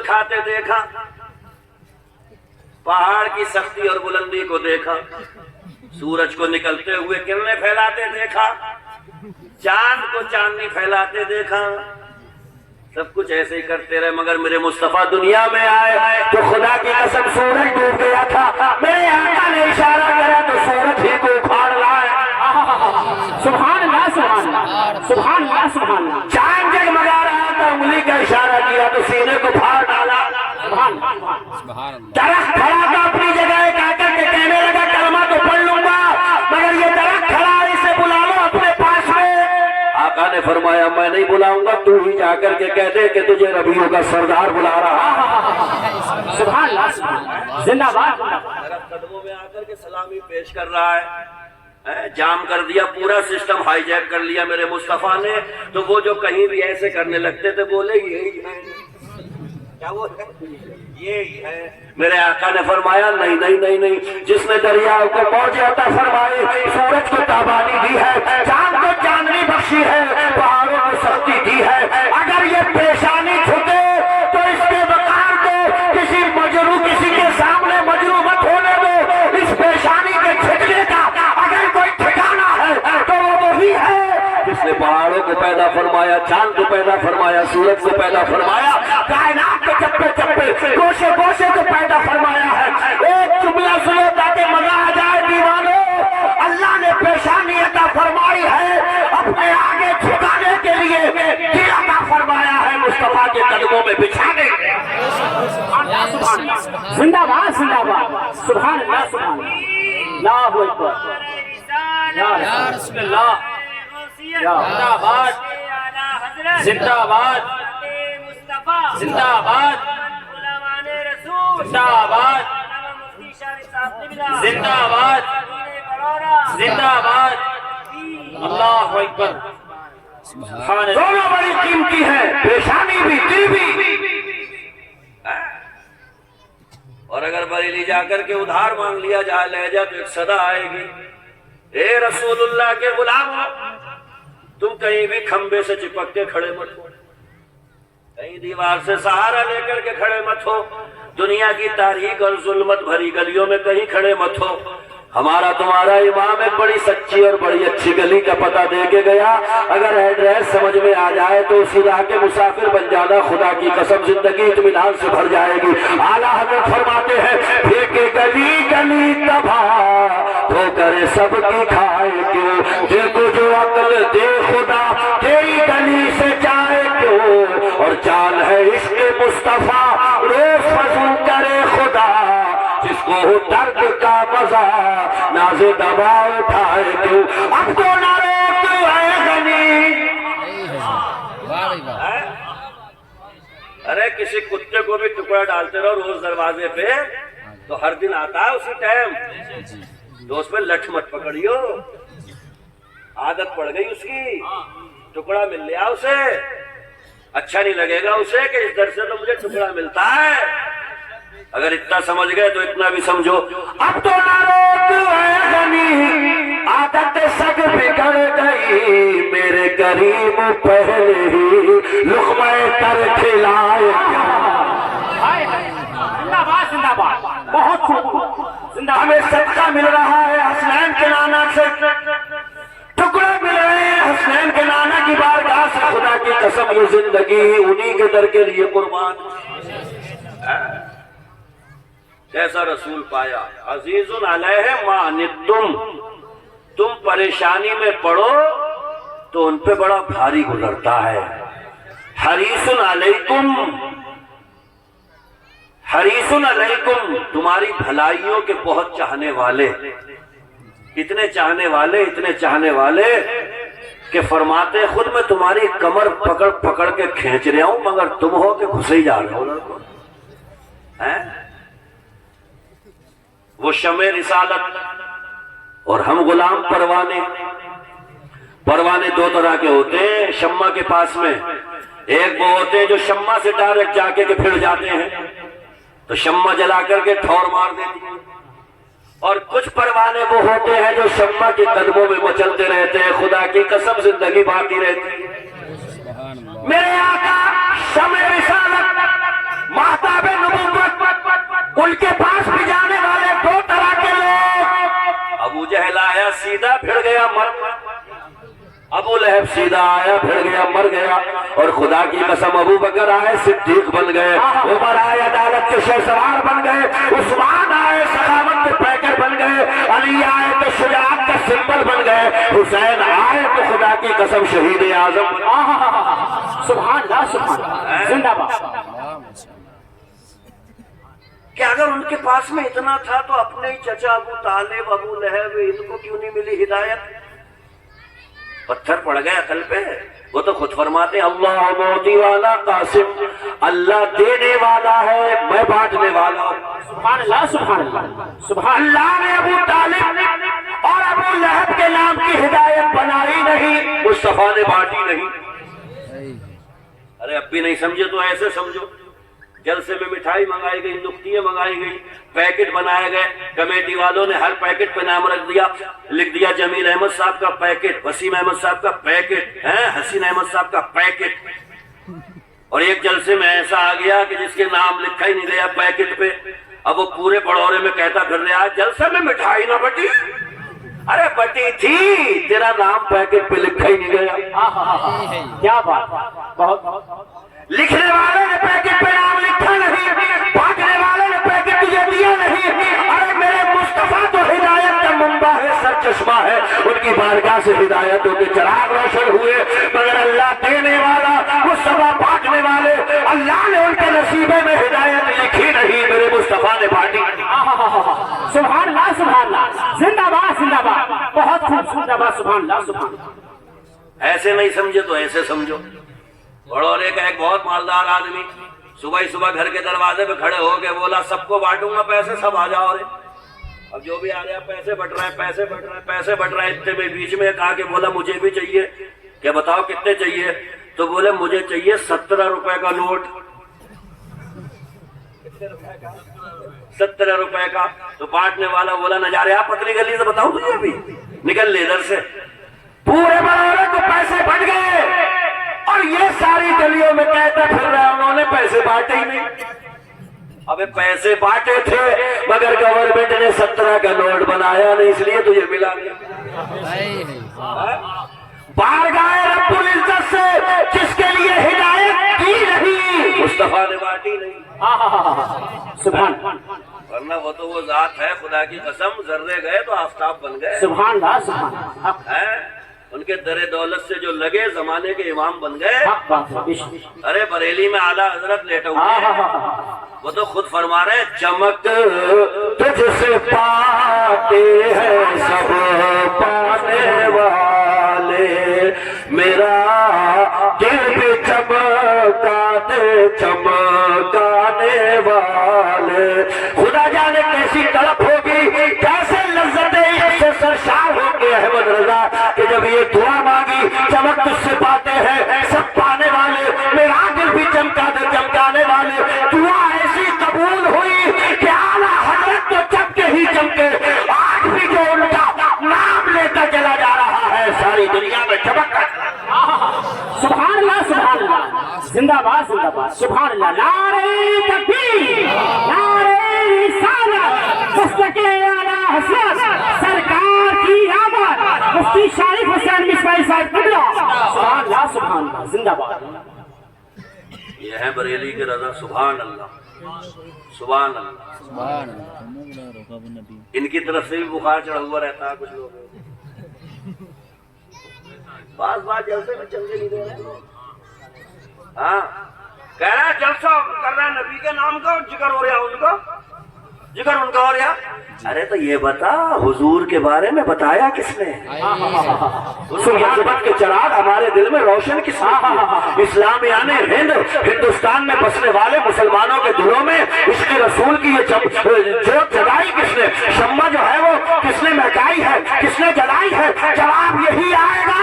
کھاتے دیکھا، پہاڑ کی سختی اور بلندی کو دیکھا، سورج کو نکلتے ہوئے کرنیں پھیلاتے دیکھا، چاند کو چاندنی پھیلاتے دیکھا، سب کچھ ایسے ہی کرتے رہے، مگر میرے مصطفیٰ دنیا میں آئے تو خدا کی قسم سورج ڈوب گیا تھا، میرے آقا نے اشارہ کرا تو سورج ہی کو اکھاڑ لائے۔ سبحان اللہ سبحان اللہ سبحان اللہ سبحان اللہ۔ چاند جگمگا رہا تھا، انگلی کا اشارہ کیا تو سینے کو پھاڑ ڈالا۔ درخت کھڑا تھا اپنی جگہ آ کر کے کہنے لگا کلمہ تو پڑھ لوں گا، مگر یہ درخت کھڑا ہے، اسے بلا لو اپنے پاس میں۔ آقا نے فرمایا میں نہیں بلاؤں گا، تو ہی جا کر کے کہہ دے کہ تجھے ربیوں کا سردار بلا رہا۔ سبحان اللہ سبحان اللہ، زندہ باد۔ درخت قدموں میں آ کر کے سلامی پیش کر رہا ہے، جام کر دیا، پورا سسٹم ہائی جیک کر لیا میرے مصطفیٰ نے۔ تو وہ جو کہیں بھی ایسے کرنے لگتے تھے بولے یہی ہے، کیا وہ ہے؟ یہی ہے۔ میرے آقا نے فرمایا نہیں نہیں نہیں نہیں، جس نے دریا کو موج عطا فرمائی، سورج کو تابانی دی ہے، چاند کو چاندنی بخشی ہے، پہاڑوں کو سختی دی ہے، اگر یہ پیشانی جھکے تو اس کے وقار کو کسی کے سامنے مجروح مت ہونے دو۔ اس پیشانی کے جھکنے کا اگر کوئی ٹھکانہ ہے تو وہ وہی ہے جس نے پہاڑوں کو پیدا فرمایا، چاند کو پیدا فرمایا، سورج کو پیدا فرمایا، کائنات کے چپے چپے گوشے گوشے کو پیدا فرمایا ہے۔ ایک جملہ سنو تاکہ مزہ آ جائے دیوانوں، اللہ نے پیشانی عطا فرمائی ہے، اپنے آگے جھکانے کے لیے دل عطا فرمایا ہے، مصطفیٰ کے قدموں میں بچھانے کے۔ زندہ باد زندہ باد، سبحان اللہ سبحان اللہ، اللہ اکبر، یا رسول اللہ، زندہ باد زندہ باد زندہ باد زندہ باد زندہ باد زندہ باد، اللہ اکبر۔ دونوں بڑی قیمتی ہے، پیشانی بھی دل بھی۔ اور اگر بریلی جا کر کے ادھار مانگ لیا جائے لہجہ تو ایک صدا آئے گی، اے رسول اللہ کے غلام، تم کہیں بھی کھمبے سے چپک کے کھڑے مت ہو، کہیں دیوار سے سہارا لے کر کے کھڑے مت ہو، دنیا کی تاریک اور ظلمت بھری گلیوں میں کہیں کھڑے مت ہو۔ ہمارا تمہارا امام ایک بڑی سچی اور بڑی اچھی گلی کا پتہ دے کے گیا، اگر ایڈریس سمجھ میں آ جائے تو اسی راہ کے مسافر بن جانا، خدا کی قسم زندگی اطمینان سے بھر جائے گی۔ اعلیٰ حضرت فرماتے ہیں پھینکے گلی گلی تباہ ہو کر سب کی کھائے کیوں، دل کو جو عقل دے خدا تیری گلی سے جائے کیوں، اور چال ہے عشق مصطفیٰ روز فضل کرے خدا، جس کو درد کا مزہ ناز دوا اٹھائے کیوں، اب تو نہ روک اے غنی۔ ارے کسی کتے کو بھی ٹکڑا ڈالتے رہو روز دروازے پہ تو ہر دن آتا ہے اسی ٹائم، تو اس پہ لٹھ مت پکڑیو، عادت پڑ گئی اس کی، ٹکڑا مل لیا اسے، اچھا نہیں لگے گا اسے کہ اس در سے تو مجھے ٹکڑا ملتا ہے۔ اگر اتنا سمجھ گئے تو اتنا بھی سمجھو، اب تو نہ روک اے غنی، عادت سگ بگڑ گئی، میرے کریم پہلے ہی لقمہ تر کھلائے۔ زندہ باد زندہ باد، بہت خوب، ہمیں صدقہ مل رہا ہے حسنین کے نانا سے، ٹکڑے مل رہے ہیں حسنین کے نانا کی بارگاہ سے، خدا کی قسم یہ زندگی انہی کے در کے لیے قربان۔ کیسا رسول پایا، عزیز علیہ ما عنتم، تم پریشانی میں پڑو تو ان پہ بڑا بھاری گزرتا ہے، حریص علیکم، حریص علیکم، تمہاری بھلائیوں کے بہت چاہنے والے، اتنے چاہنے والے کہ فرماتے خود میں تمہاری کمر پکڑ پکڑ کے کھینچ رہا ہوں، مگر تم ہو کہ گھسے ہی جا رہے ہو۔ وہ شمع رسالت اور ہم غلام پروانے۔ پروانے دو طرح کے ہوتے ہیں شمع کے پاس میں، ایک وہ ہوتے ہیں جو شمع سے ڈائریکٹ جا کے پھر جاتے ہیں تو شمع جلا کر کے ٹھور مار دیتی ہیں، اور کچھ پروانے وہ ہوتے ہیں جو شمع کے قدموں میں مچلتے رہتے ہیں، خدا کی قسم زندگی باقی رہتی ہے۔ میرے آقا شمع رسالت غیب سیدھا آیا پھر گیا مر گیا، اور خدا کی قسم ابو بکر آئے صدیق بن گئے، عمر آئے عدالت کے شہسوار بن گئے، عثمان آئے سخاوت کے پیکر بن گئے، علی آئے تو شجاعت کا سمبل بن گئے، حسین آئے تو خدا کی قسم شہید اعظم بن گئے۔ سبحان اللہ سبحان اللہ، زندہ باد۔ کہ اگر ان کے پاس میں اتنا تھا تو اپنے ہی چچا ابو طالب ابو لہب ان کو کیوں نہیں ملی ہدایت؟ پتھر پڑ گئے عقل پہ۔ وہ تو خود فرماتے ہیں اللہ موتی والا قاسم، اللہ دینے والا ہے میں بانٹنے والا ہوں۔ سبحان اللہ سبحان اللہ سبحان اللہ نے ابو طالب اور ابو لہب کے نام کی ہدایت بنائی نہیں، مصطفیٰ نے بانٹی نہیں۔ ارے اب بھی نہیں سمجھے تو ایسے سمجھو، جلسے میں مٹھائی منگائی گئی، نکتیاں منگائی گئی، پیکٹ بنائے گئے، کمیٹی والوں نے ہر پیکٹ پہ نام رکھ دیا، لکھ دیا جمیل احمد صاحب کا پیکٹ، وسیم احمد صاحب کا پیکٹ، حسین احمد صاحب کا پیکٹ۔ اور ایک جلسے میں ایسا آ گیا کہ جس کے نام لکھا ہی نہیں گیا پیکٹ پہ، اب وہ پورے پڑورے میں کہتا پھر رہا جلسے میں مٹھائی نہ بٹی۔ ارے بٹی تھی، تیرا نام پیکٹ پہ لکھا ہی نہیں گیا۔ کیا بات، بہت لکھنے والے نے پیکٹ پہ نام لکھا نہیں، بانٹنے والے نے پیکٹ تجھے دیا نہیں۔ ارے میرے مصطفیٰ تو ہدایت کا منبع ہے، سر چشمہ ہے، ان کی بارگاہ سے ہدایتوں کے چراغ روشن ہوئے، مگر اللہ دینے والا، مصطفیٰ بانٹنے والے، اللہ نے ان کے نصیبے میں ہدایت لکھی نہیں، میرے مصطفیٰ نے بانٹی۔ سبحان اللہ سبحان اللہ، زندہ باد زندہ باد، بہت خوب، زندہ باد سبحان اللہ سبحان اللہ۔ ایسے نہیں سمجھے تو ایسے سمجھو۔ اور ایک بہت مالدار آدمی صبح ہی صبح گھر کے دروازے پہ کھڑے ہو کے بولا سب کو بانٹوں گا پیسے، سب آ جاؤ رے۔ اب جو بھی آ رہا ہے پیسے بٹ رہے ہیں، پیسے بٹ رہے ہیں، پیسے بٹ رہے ہیں، اتنے میں بیچ میں ایک آ کے بولا مجھے بھی چاہیے، کہ بتاؤ کتنے چاہیے؟ تو بولے مجھے چاہیے 17 روپے کا نوٹ۔ 17 روپے کا۔ تو بانٹنے والا بولا نظارے آپ پتلی گلی سے بتاؤ تجھے ابھی نکل لے ادھر سے۔ پورے بڑے کو پیسے بٹ گئے، اور یہ ساری گلیوں میں کہتا پھر رہا انہوں نے پیسے بانٹے ہی نہیں۔ ابے پیسے بانٹے تھے مگر گورنمنٹ نے 17 کا نوٹ بنایا نہیں، اس لیے تجھے ملا نہیں۔ بارگاہ رب العزت سے جس کے لیے ہدایت کی نہیں، مصطفیٰ نے بانٹی نہیں۔ سبحان ورنہ وہ تو وہ ذات ہے، خدا کی قسم ذرے گئے تو آفتاب بن گئے۔ سبحان اللہ سبحان اللہ، ان کے در دولت سے جو لگے زمانے کے امام بن گئے۔ حق بات ہے۔ ارے بریلی میں اعلیٰ حضرت لیٹے ہوئے ہیں، وہ تو خود فرما رہے ہیں چمک تجھ سے پاتے ہیں سب پانے والے، میرا دل بھی چمکانے چمکانے والے۔ خدا جانے کیسی تڑپ ہوگی، کیسے لذتیں سے سرشار ہو کے احمد رضا کہ جب یہ دعا مانگی چمک تجھ سے پاتے ہیں سب پانے والے، میرا دل بھی چمکانے والے۔ دعا ایسی قبول ہوئی کہ اعلیٰ حضرت تو چمکے ہی چمکے، آج بھی جو ان کا نام لیتا چلا جا رہا ہے ساری دنیا میں چمک کر۔ سبحان اللہ سبحان اللہ، زندہ باد زندہ باد، سبحان اللہ۔ نعرہ تکبیر، نعرہ رسالت، مستقل اعلیٰ حضرت سرکار کی آمد، مفتی شریف حسین مصباحی صاحب قبلہ، سبحان اللہ سبحان اللہ، زندہ باد۔ یہ ہے بریلی کے رضا، سبحان اللہ سبحان اللہ۔ ان کی طرف سے بھی بخار چڑھا ہوا رہتا ہے کچھ لوگ، بعض جلسے میں چل کے نہیں دے رہے۔ ہاں کہہ رہا ہے جلسہ کر رہا ہے نبی کے نام کا، ذکر ہو رہا ان کا، ذکر ان کا ہو رہا۔ ارے تو یہ بتا حضور کے بارے میں بتایا کس نے؟ اس محبت کے چراغ ہمارے دل میں روشن کس نے کیا؟ اسلام یعنی ہندوستان میں بسنے والے مسلمانوں کے دلوں میں عشق رسول کی یہ جوت جلائی کس نے؟ شمع جو ہے وہ کس نے مہکائی ہے، کس نے جلائی ہے؟ جواب یہی آئے گا،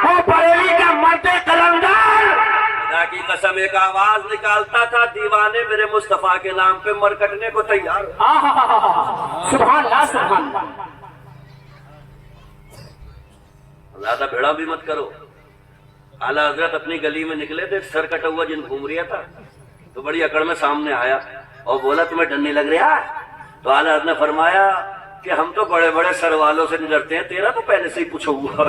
وہ بریلی کا مرد قلندر خدا کی قسم ایک آواز نکالتا تھا، دیوانے میرے مصطفیٰ کے نام پہ مرکٹنے کو تیار۔ سبحان اللہ سبحان اللہ۔ زیادہ بھیڑا بھی مت کرو۔ اعلیٰ حضرت اپنی گلی میں نکلے تھے، سر کٹا ہوا جن گھوم رہا تھا، تو بڑی اکڑ میں سامنے آیا اور بولا تمہیں ڈر نہیں لگ رہا؟ تو اعلیٰ حضرت نے فرمایا کہ ہم تو بڑے بڑے سر والوں سے نہیں ڈرتے ہیں، تیرا تو پہلے سے ہی پوچھا ہوا۔